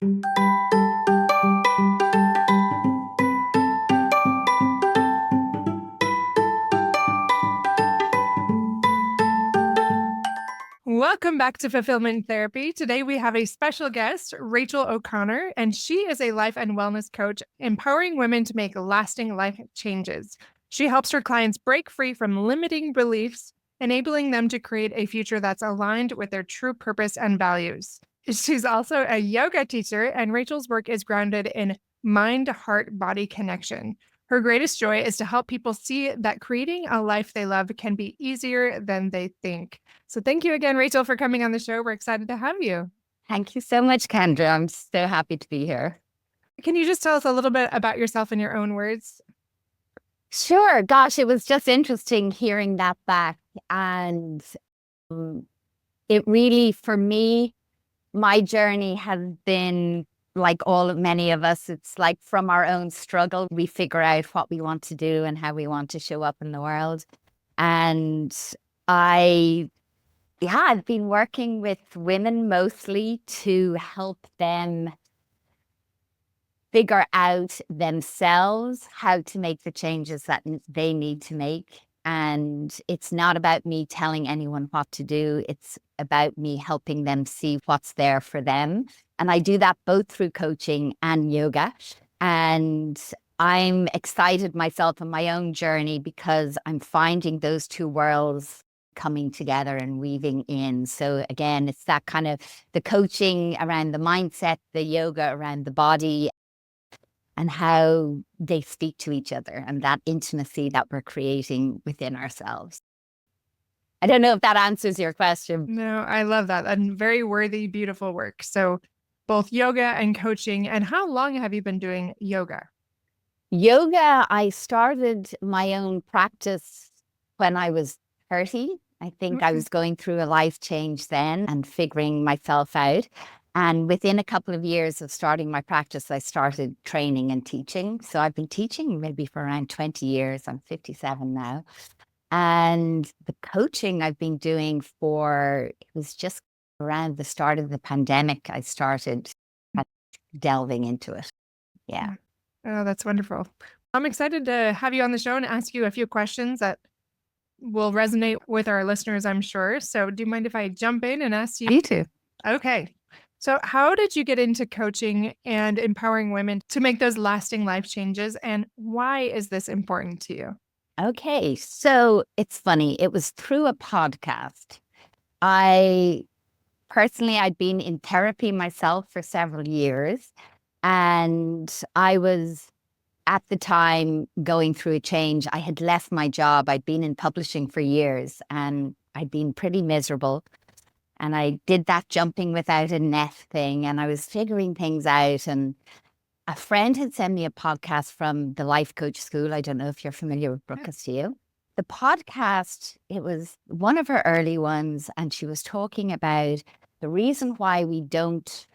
Welcome back to Fulfillment Therapy. Today we have a special guest, Rachel O'Connor, and she is a life and wellness coach, empowering women to make lasting life changes. She helps her clients break free from limiting beliefs, enabling them to create a future that's aligned with their true purpose and values. She's also a yoga teacher, and Rachel's work is grounded in mind-heart-body connection. Her greatest joy is to help people see that creating a life they love can be easier than they think. So thank you again, Rachel, for coming on the show. We're excited to have you. Thank you so much, Kendra. I'm so happy to be here. Can you just tell us a little bit about yourself in your own words? Sure. Gosh, it was just interesting hearing that back. And it really, for me, my journey has been like many of us. It's like from our own struggle, we figure out what we want to do and how we want to show up in the world. And I've been working with women mostly to help them figure out themselves how to make the changes that they need to make. And it's not about me telling anyone what to do. It's about me helping them see what's there for them. And I do that both through coaching and yoga. And I'm excited myself on my own journey because I'm finding those two worlds coming together and weaving in. So again, it's that kind of the coaching around the mindset, the yoga around the body, and how they speak to each other and that intimacy that we're creating within ourselves. I don't know if that answers your question. No, I love that. And very worthy, beautiful work. So both yoga and coaching. And how long have you been doing yoga? Yoga, I started my own practice when I was 30. I think I was going through a life change then and figuring myself out. And within a couple of years of starting my practice, I started training and teaching. So I've been teaching maybe for around 20 years. I'm 57 now. And the coaching I've been doing it was just around the start of the pandemic, I started delving into it. Yeah. Oh, that's wonderful. I'm excited to have you on the show and ask you a few questions that will resonate with our listeners, I'm sure. So do you mind if I jump in and ask you? You too. Okay. So how did you get into coaching and empowering women to make those lasting life changes? And why is this important to you? Okay. So it's funny. It was through a podcast. I'd been in therapy myself for several years. And I was at the time going through a change. I had left my job. I'd been in publishing for years and I'd been pretty miserable. And I did that jumping without a net thing. And I was figuring things out. And a friend had sent me a podcast from the Life Coach School. I don't know if you're familiar with Brooke Castillo. The podcast, it was one of her early ones. And she was talking about the reason why we don't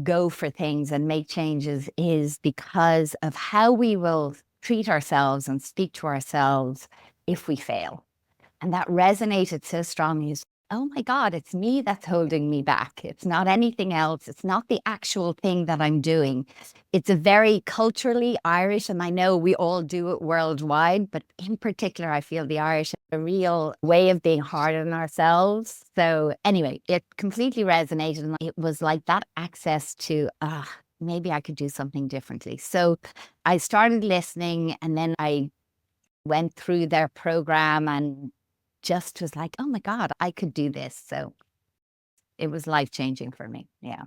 go for things and make changes is because of how we will treat ourselves and speak to ourselves if we fail. And that resonated so strongly. Oh my God, it's me that's holding me back. It's not anything else. It's not the actual thing that I'm doing. It's a very culturally Irish, and I know we all do it worldwide, but in particular, I feel the Irish have a real way of being hard on ourselves. So anyway, it completely resonated. And it was like that access to, maybe I could do something differently. So I started listening, and then I went through their program and just was like, oh my God, I could do this. So it was life-changing for me. Yeah.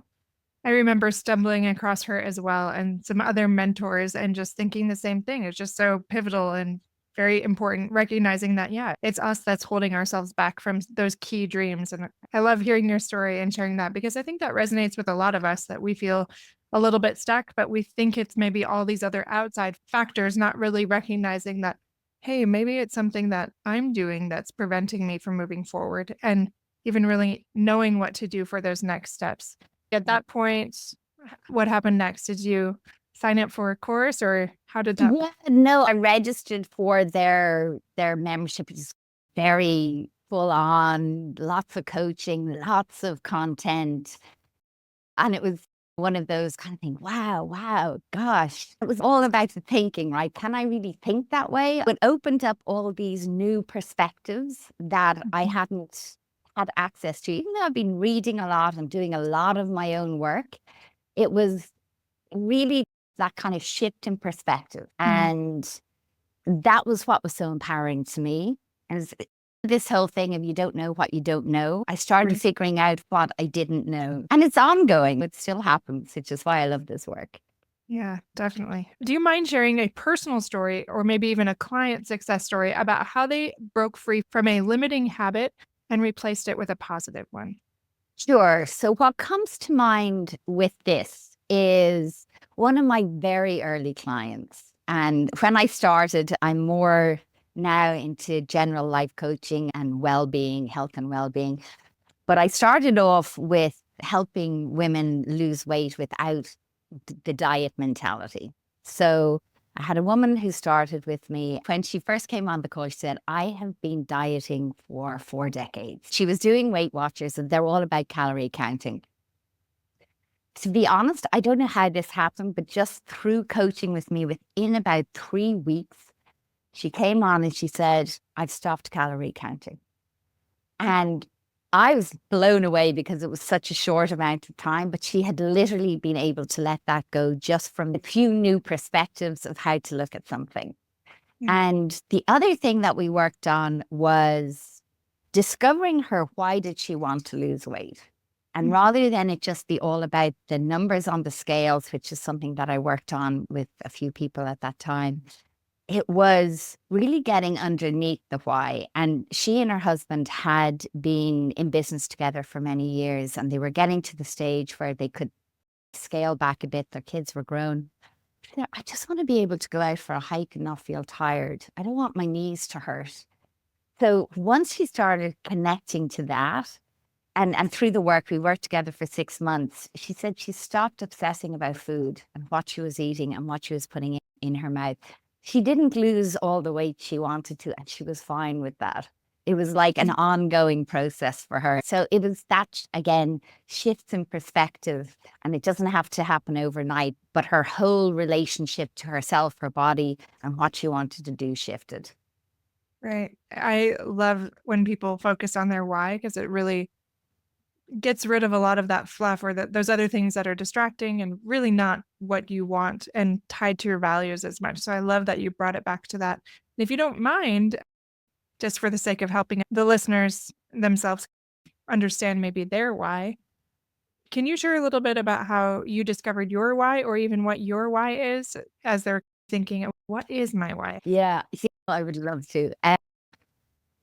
I remember stumbling across her as well and some other mentors and just thinking the same thing. It's just so pivotal and very important, recognizing that, yeah, it's us that's holding ourselves back from those key dreams. And I love hearing your story and sharing that because I think that resonates with a lot of us, that we feel a little bit stuck, but we think it's maybe all these other outside factors, not really recognizing that, hey, maybe it's something that I'm doing that's preventing me from moving forward, and even really knowing what to do for those next steps. At that point, what happened next? Did you sign up for a course, or how did that? Yeah, no, I registered for their membership. It's very full on, lots of coaching, lots of content. And it was one of those kind of things. Wow, wow, gosh. It was all about the thinking, right? Can I really think that way? It opened up all these new perspectives that I Mhm. hadn't had access to. Even though I've been reading a lot and doing a lot of my own work, it was really that kind of shift in perspective. Mm. And that was what was so empowering to me. And this whole thing of you don't know what you don't know, I started Right. figuring out what I didn't know. And it's ongoing. It still happens, which is why I love this work. Yeah, definitely. Do you mind sharing a personal story or maybe even a client success story about how they broke free from a limiting habit and replaced it with a positive one? Sure. So, what comes to mind with this is one of my very early clients. And when I started, I'm more now into general life coaching and well being, health and well being. But I started off with helping women lose weight without the diet mentality. So I had a woman who started with me. When she first came on the course, she said, I have been dieting for 4 decades. She was doing Weight Watchers and they're all about calorie counting. To be honest, I don't know how this happened, but just through coaching with me within about 3 weeks, she came on and she said, I've stopped calorie counting. And I was blown away because it was such a short amount of time, but she had literally been able to let that go just from a few new perspectives of how to look at something. Yeah. And the other thing that we worked on was discovering her why did she want to lose weight? And Mm. rather than it just be all about the numbers on the scales, which is something that I worked on with a few people at that time, it was really getting underneath the why. And she and her husband had been in business together for many years, and they were getting to the stage where they could scale back a bit. Their kids were grown. I just want to be able to go out for a hike and not feel tired. I don't want my knees to hurt. So once she started connecting to that, and through the work, we worked together for 6 months. She said she stopped obsessing about food and what she was eating and what she was putting in her mouth. She didn't lose all the weight she wanted to, and she was fine with that. It was like an Mm. ongoing process for her. So it was that, again, shifts in perspective, and it doesn't have to happen overnight, but her whole relationship to herself, her body, and what she wanted to do shifted. Right. I love when people focus on their why because it really gets rid of a lot of that fluff or those other things that are distracting and really not what you want and tied to your values as much. So I love that you brought it back to that. And if you don't mind, just for the sake of helping the listeners themselves understand maybe their why, can you share a little bit about how you discovered your why or even what your why is as they're thinking, what is my why? Yeah, I would love to.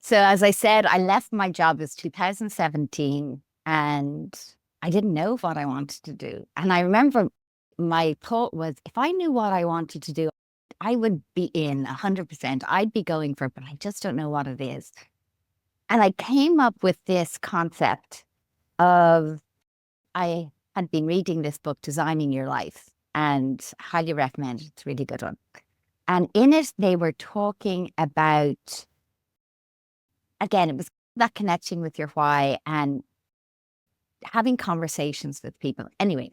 So as I said, I left my job. It was 2017 and I didn't know what I wanted to do. And I remember my thought was if I knew what I wanted to do, I would be in 100%. I'd be going for it, but I just don't know what it is. And I came up with this concept of I had been reading this book, Designing Your Life, and highly recommend it. It's a really good one. And in it, they were talking about again, it was that connection with your why and having conversations with people. Anyway,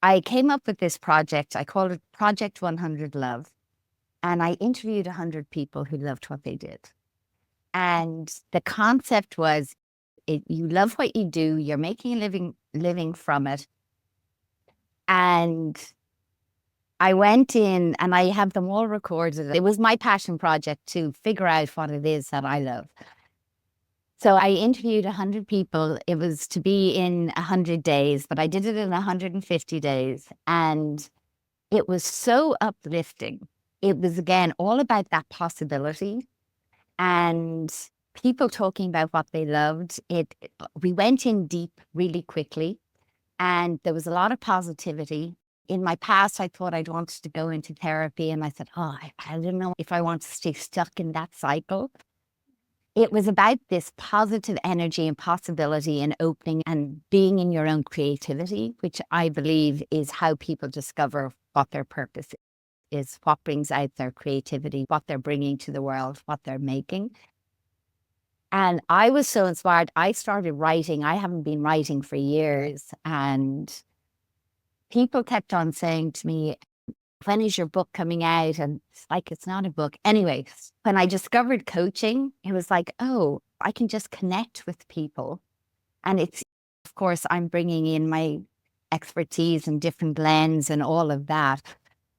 I came up with this project. I called it Project 100 Love. And I interviewed 100 people who loved what they did. And the concept was you love what you do, you're making a living from it. And I went in and I have them all recorded. It was my passion project to figure out what it is that I love. So I interviewed 100 people. It was to be in 100 days, but I did it in 150 days. And it was so uplifting. It was, again, all about that possibility and people talking about what they loved. We went in deep really quickly and there was a lot of positivity. In my past, I thought I'd wanted to go into therapy and I said, oh, I don't know if I want to stay stuck in that cycle. It was about this positive energy and possibility and opening and being in your own creativity, which I believe is how people discover what their purpose is, what brings out their creativity, what they're bringing to the world, what they're making. And I was so inspired. I started writing. I haven't been writing for years. And people kept on saying to me, when is your book coming out? And it's like, it's not a book. Anyway, when I discovered coaching, it was like, oh, I can just connect with people. And it's, of course, I'm bringing in my expertise and different lens and all of that.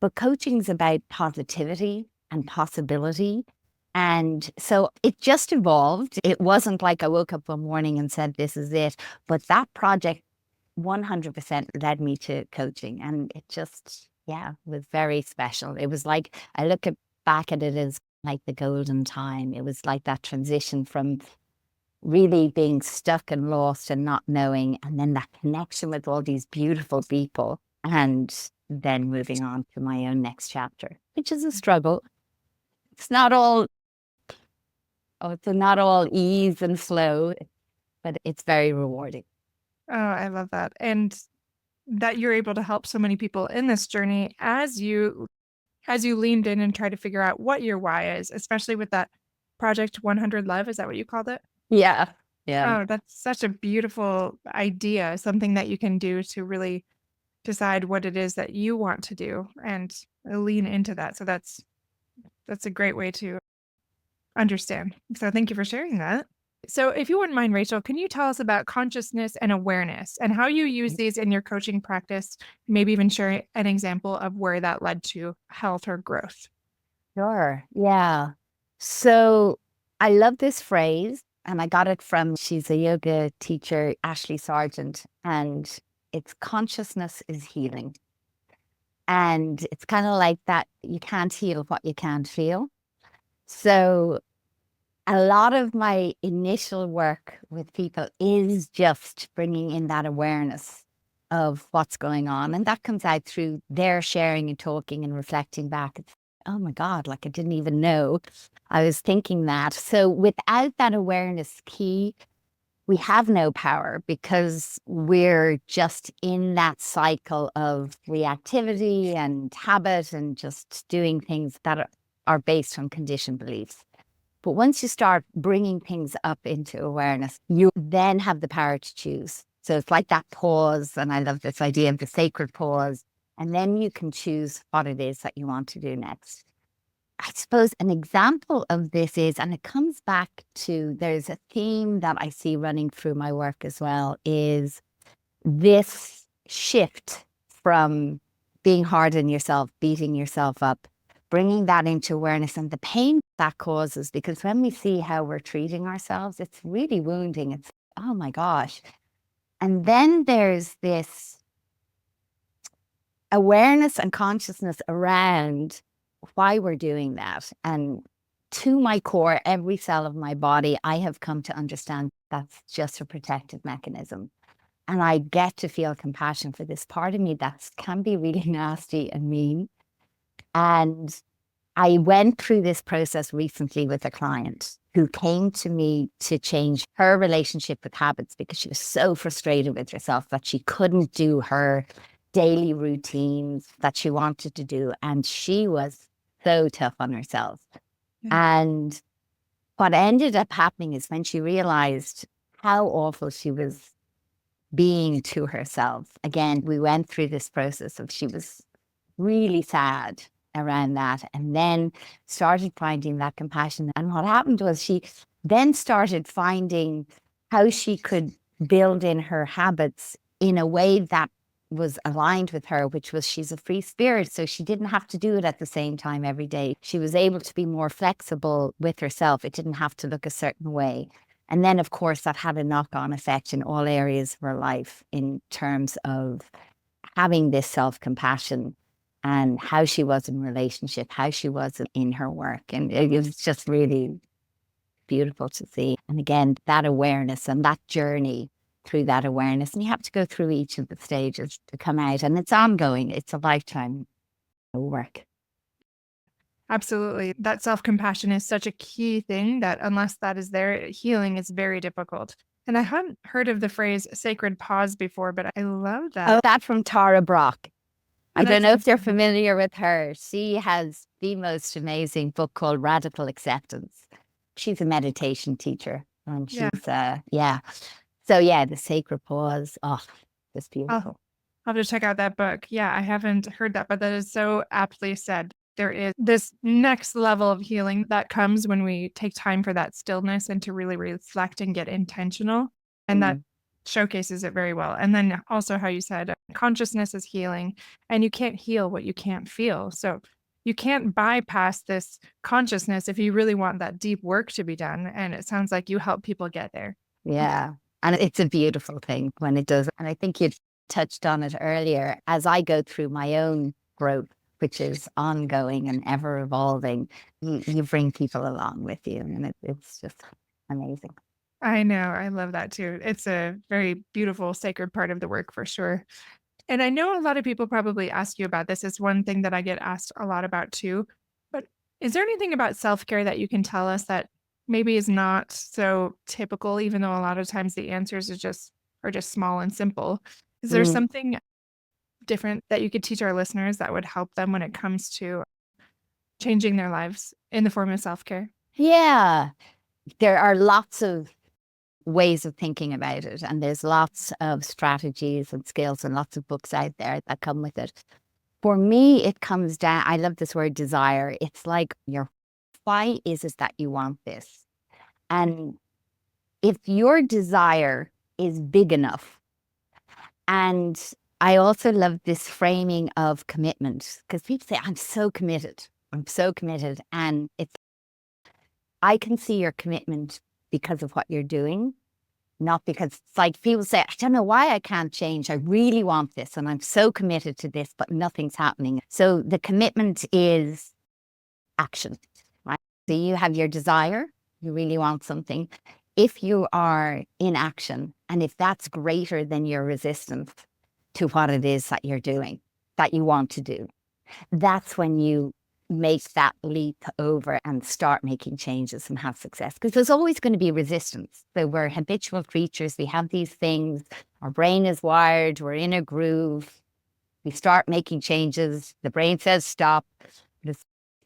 But coaching is about positivity and possibility. And so it just evolved. It wasn't like I woke up one morning and said, this is it. But that project 100% led me to coaching. And it just, yeah, was very special. It was like, I look back at it as like the golden time. It was like that transition from really being stuck and lost and not knowing, and then that connection with all these beautiful people, and then moving on to my own next chapter, which is a struggle. It's not all, oh, it's not all ease and flow, but it's very rewarding. Oh, I love that. And that you're able to help so many people in this journey as you leaned in and tried to figure out what your why is, especially with that Project 100 Love. Is that what you called it? Yeah. Yeah. Oh, that's such a beautiful idea, something that you can do to really decide what it is that you want to do and lean into that. So that's a great way to understand. So thank you for sharing that. So if you wouldn't mind, Rachel, can you tell us about consciousness and awareness and how you use these in your coaching practice? Maybe even share an example of where that led to health or growth. Sure. Yeah. So I love this phrase, and I got it from, she's a yoga teacher, Ashley Sargent, and it's consciousness is healing. And it's kind of like that you can't heal what you can't feel. So a lot of my initial work with people is just bringing in that awareness of what's going on. And that comes out through their sharing and talking and reflecting back. It's, oh my God, like I didn't even know I was thinking that. So without that awareness key, we have no power because we're just in that cycle of reactivity and habit and just doing things that are based on conditioned beliefs. But once you start bringing things up into awareness, you then have the power to choose. So it's like that pause. And I love this idea of the sacred pause. And then you can choose what it is that you want to do next. I suppose an example of this is, and it comes back to, there's a theme that I see running through my work as well, is this shift from being hard on yourself, beating yourself up, bringing that into awareness and the pain that causes. Because when we see how we're treating ourselves, it's really wounding. It's, oh my gosh. And then there's this awareness and consciousness around why we're doing that. And to my core, every cell of my body, I have come to understand that's just a protective mechanism. And I get to feel compassion for this part of me that can be really nasty and mean. And I went through this process recently with a client who came to me to change her relationship with habits because she was so frustrated with herself that she couldn't do her daily routines that she wanted to do. And she was so tough on herself. Yeah. And what ended up happening is when she realized how awful she was being to herself. Again, we went through this process of, she was really sad around that, and then started finding that compassion. And what happened was she then started finding how she could build in her habits in a way that was aligned with her, which was, she's a free spirit. So she didn't have to do it at the same time every day. She was able to be more flexible with herself. It didn't have to look a certain way. And then, of course, that had a knock-on effect in all areas of her life in terms of having this self-compassion and how she was in relationship, how she was in her work. And it was just really beautiful to see. And again, that awareness and that journey through that awareness. And you have to go through each of the stages to come out. And it's ongoing. It's a lifetime work. Absolutely. That self-compassion is such a key thing that unless that is there, healing is very difficult. And I hadn't heard of the phrase sacred pause before, but I love that. Oh, that from Tara Brock. Oh, I don't that's know if you're awesome. familiar with her. She has the most amazing book called Radical Acceptance. She's a meditation teacher, and Yeah. she's yeah. So yeah, the sacred pause. Oh, just I'll beautiful. I'll have to check out that book. Yeah, I haven't heard that, but that is so aptly said. There is this next level of healing that comes when we take time for that stillness and to really reflect and get intentional. And that Mm. showcases it very well. And then also, how you said consciousness is healing, and you can't heal what you can't feel. So you can't bypass this consciousness if you really want that deep work to be done. And it sounds like you help people get there. Yeah. And it's a beautiful thing when it does. And I think you touched on it earlier. As I go through my own growth, which is ongoing and ever evolving, you bring people along with you. And it's just amazing. I know. I love that too. It's a very beautiful, sacred part of the work for sure. And I know a lot of people probably ask you about this. It's one thing that I get asked a lot about too. But is there anything about self care that you can tell us that maybe is not so typical, even though a lot of times the answers are just small and simple? Is there Mm. something different that you could teach our listeners that would help them when it comes to changing their lives in the form of self care? Yeah. There are lots of ways of thinking about it, and there's lots of strategies and skills and lots of books out there that come with it. For me, it comes down, I love this word desire. It's like your why is it that you want this? And if your desire is big enough, and I also love this framing of commitment because people say, I'm so committed. I'm so committed. And it's, I can see your commitment because of what you're doing, not because it's like people say, I don't know why I can't change. I really want this and I'm so committed to this, but nothing's happening. So the commitment is action, right? So you have your desire, you really want something. If you are in action and if that's greater than your resistance to what it is that you're doing, that you want to do, that's when you make that leap over and start making changes and have success. Because there's always going to be resistance. So we're habitual creatures. We have these things. Our brain is wired. We're in a groove. We start making changes. The brain says stop.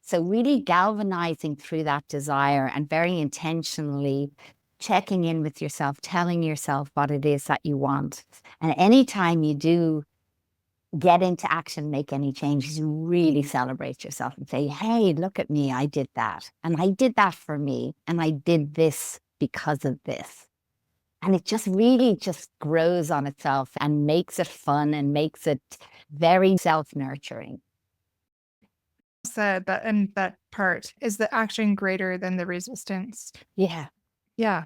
So really galvanizing through that desire and very intentionally checking in with yourself, telling yourself what it is that you want. And anytime you do get into action, make any changes, you really celebrate yourself and say, hey, look at me, I did that. And I did that for me. And I did this because of this. And it just really just grows on itself and makes it fun and makes it very self-nurturing. Said that, and that part is the action greater than the resistance. Yeah. Yeah,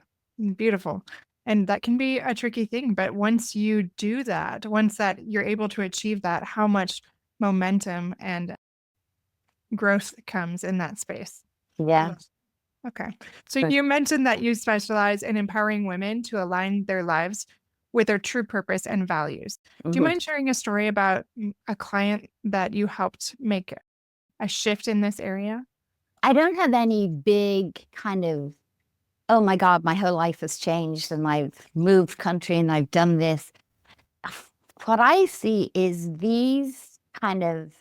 beautiful. And that can be a tricky thing, but once you do that, once that you're able to achieve that, how much momentum and growth comes in that space. Yeah. Okay. So you mentioned that you specialize in empowering women to align their lives with their true purpose and values. Do you Mhm. mind sharing a story about a client that you helped make a shift in this area? I don't have any big kind of, oh my God, my whole life has changed and I've moved country and I've done this. What I see is these kind of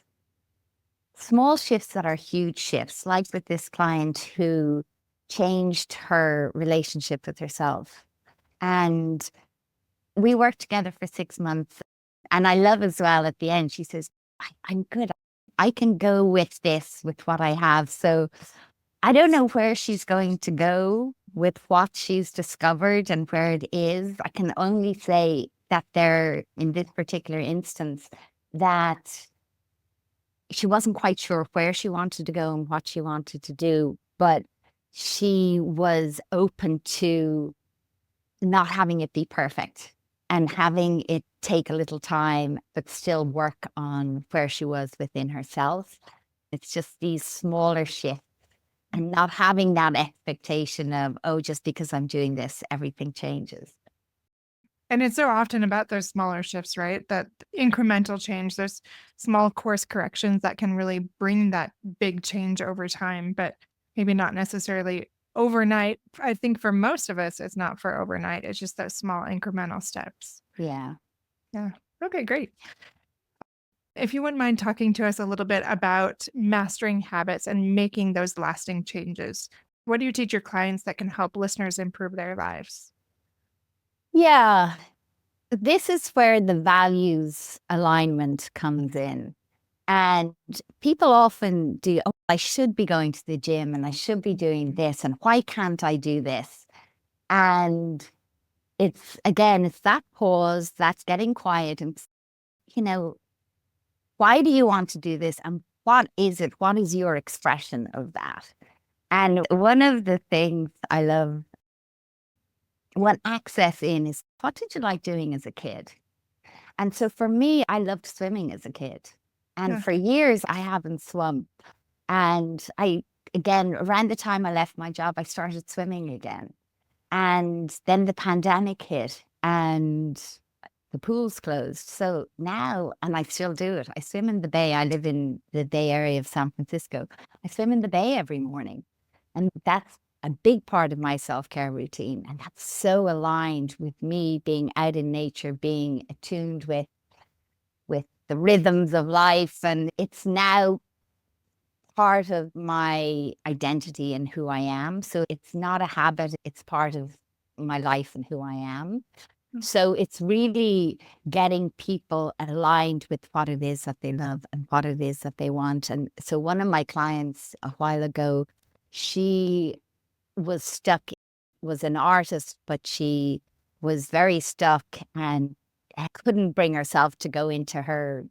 small shifts that are huge shifts, like with this client who changed her relationship with herself. And we worked together for 6 months. And I love as well at the end, she says, I'm good. I can go with this, with what I have. So I don't know where she's going to go with what she's discovered and where it is. I can only say that there, in this particular instance, that she wasn't quite sure where she wanted to go and what she wanted to do, but she was open to not having it be perfect and having it take a little time, but still work on where she was within herself. It's just these smaller shifts and not having that expectation of, oh, just because I'm doing this, everything changes. And it's so often about those smaller shifts, right? That incremental change, those small course corrections that can really bring that big change over time, but maybe not necessarily overnight. I think for most of us, it's not for overnight. It's just those small incremental steps. Yeah. Yeah. Okay, great. If you wouldn't mind talking to us a little bit about mastering habits and making those lasting changes, what do you teach your clients that can help listeners improve their lives? Yeah. This is where the values alignment comes in. And people often do, oh, I should be going to the gym and I should be doing this. And why can't I do this? And it's, again, it's that pause, that's getting quiet and, you know, why do you want to do this? And what is it? What is your expression of that? And one of the things I love, what access in is, what did you like doing as a kid? And so for me, I loved swimming as a kid. And Yeah. for years, I haven't swum. And again, around the time I left my job, I started swimming again. And then the pandemic hit and the pool's closed. So now, and I still do it, I swim in the bay. I live in the Bay Area of San Francisco. I swim in the bay every morning. And that's a big part of my self-care routine. And that's so aligned with me being out in nature, being attuned with the rhythms of life. And it's now part of my identity and who I am. So it's not a habit, it's part of my life and who I am. So it's really getting people aligned with what it is that they love and what it is that they want. And so one of my clients a while ago, she was stuck, was an artist, but she was very stuck and couldn't bring herself to go into her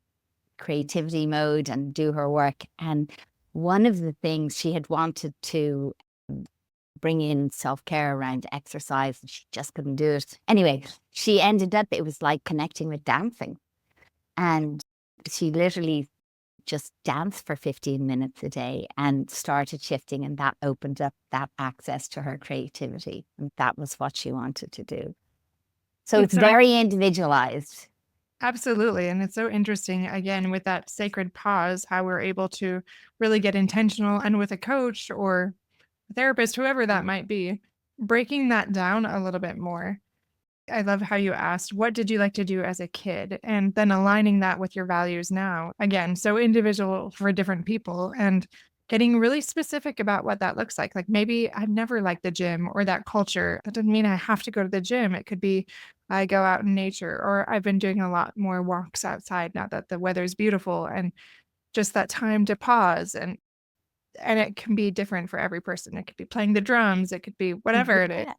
creativity mode and do her work. And one of the things she had wanted to bring in self-care around exercise and she just couldn't do it. Anyway, she ended up, it was like connecting with dancing. And she literally just danced for 15 minutes a day and started shifting. And that opened up that access to her creativity. And that was what she wanted to do. So it's It's so very individualized. absolutely. And it's so interesting, again, with that sacred pause, how we're able to really get intentional and with a coach or a therapist, whoever that might be, breaking that down a little bit more. I love how you asked, what did you like to do as a kid? And then aligning that with your values now. Again, so individual for different people and getting really specific about what that looks like. Like maybe I've never liked the gym or that culture. That doesn't mean I have to go to the gym. It could be I go out in nature or I've been doing a lot more walks outside now that the weather's beautiful and just that time to pause and it can be different for every person. It could be playing the drums, it could be whatever it is. Yeah,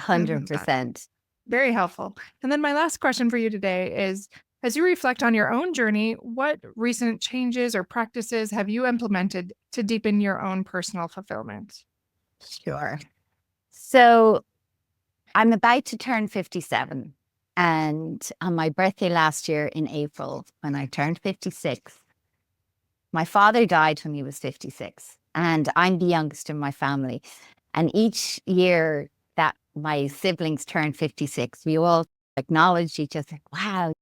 I love that. 100%. Very helpful. And then my last question for you today is, as you reflect on your own journey, what recent changes or practices have you implemented to deepen your own personal fulfillment? Sure. So I'm about to turn 57. And on my birthday last year in April, when I turned 56, my father died when he was 56. And I'm the youngest in my family. And each year that my siblings turned 56, we all acknowledged each other, wow,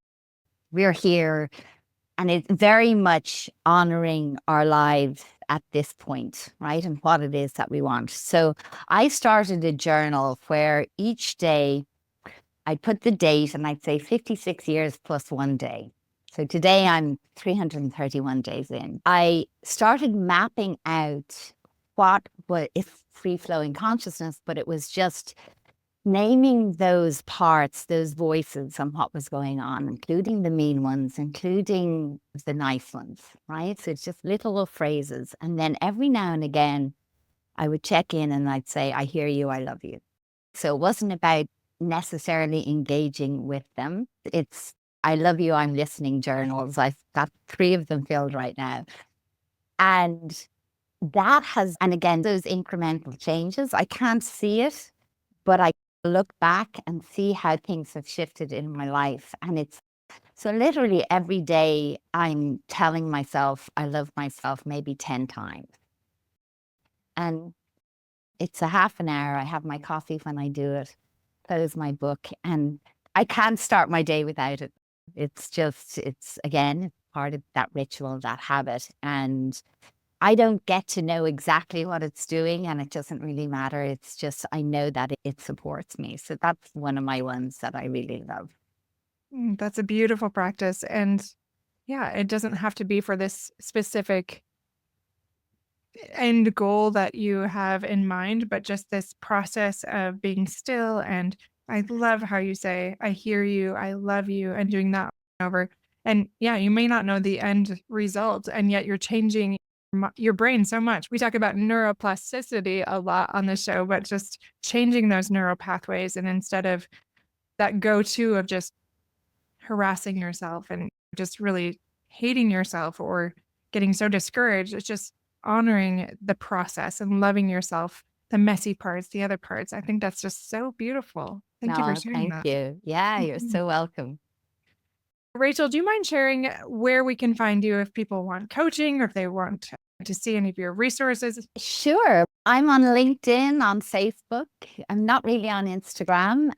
we're here. And it's very much honoring our lives at this point, right? And what it is that we want. So I started a journal where each day I'd put the date and I'd say 56 years plus 1 day. So today I'm 331 days in. I started mapping out what was, it's free flowing consciousness, but it was just naming those parts, those voices on what was going on, including the mean ones, including the nice ones, right? So it's just little phrases. And then every now and again, I would check in and I'd say, I hear you, I love you. So it wasn't about necessarily engaging with them. It's, I love you, I'm listening journals. I've got 3 of them filled right now. And that has, and again, those incremental changes, I can't see it, but I look back and see how things have shifted in my life. And it's so literally every day I'm telling myself I love myself maybe 10 times. And it's a half an hour. I have my coffee when I do it, close my book, and I can't start my day without it. It's just, it's again, part of that ritual, that habit. And I don't get to know exactly what it's doing and it doesn't really matter. It's just, I know that it supports me. So that's one of my ones that I really love. That's a beautiful practice. And yeah, it doesn't have to be for this specific end goal that you have in mind, but just this process of being still and I love how you say, I hear you, I love you, and doing that over. And yeah, you may not know the end result, and yet you're changing your brain so much. We talk about neuroplasticity a lot on the show, but just changing those neural pathways. And instead of that go to of just harassing yourself and just really hating yourself or getting so discouraged, it's just honoring the process and loving yourself, the messy parts, the other parts. I think that's just so beautiful. Thank you for No, sharing thank that. you. Yeah, you're Mhm. so welcome. Rachel, do you mind sharing where we can find you if people want coaching or if they want to see any of your resources? Sure. I'm on LinkedIn, on Facebook. I'm not really on Instagram.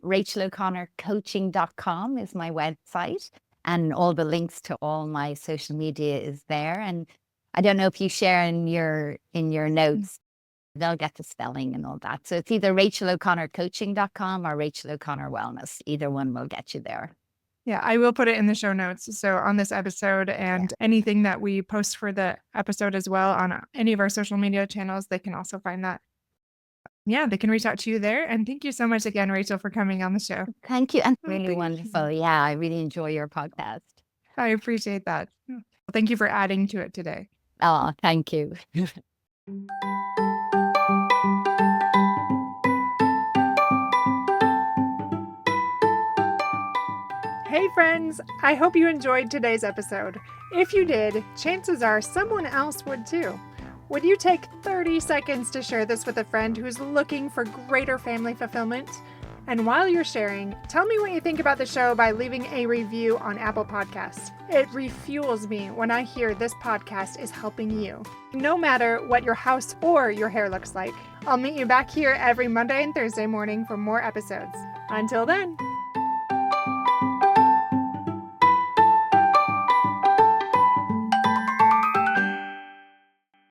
RachelO'ConnorCoaching.com is my website, and all the links to all my social media is there. And I don't know if you share in your notes, they'll get the spelling and all that. So it's either RachelO'ConnorCoaching.com or Rachel O'Connor Wellness. Either one will get you there. Yeah, I will put it in the show notes. So on this episode Yeah. and anything that we post for the episode as well on any of our social media channels, they can also find that. Yeah, they can reach out to you there. And thank you so much again, Rachel, for coming on the show. Thank you. And Oh, really thank wonderful. you. Yeah, I really enjoy your podcast. I appreciate that. Thank you for adding to it today. Oh, thank you. Hey, friends! I hope you enjoyed today's episode. If you did, chances are someone else would too. Would you take 30 seconds to share this with a friend who's looking for greater family fulfillment? And while you're sharing, tell me what you think about the show by leaving a review on Apple Podcasts. It refuels me when I hear this podcast is helping you, no matter what your house or your hair looks like. I'll meet you back here every Monday and Thursday morning for more episodes. Until then,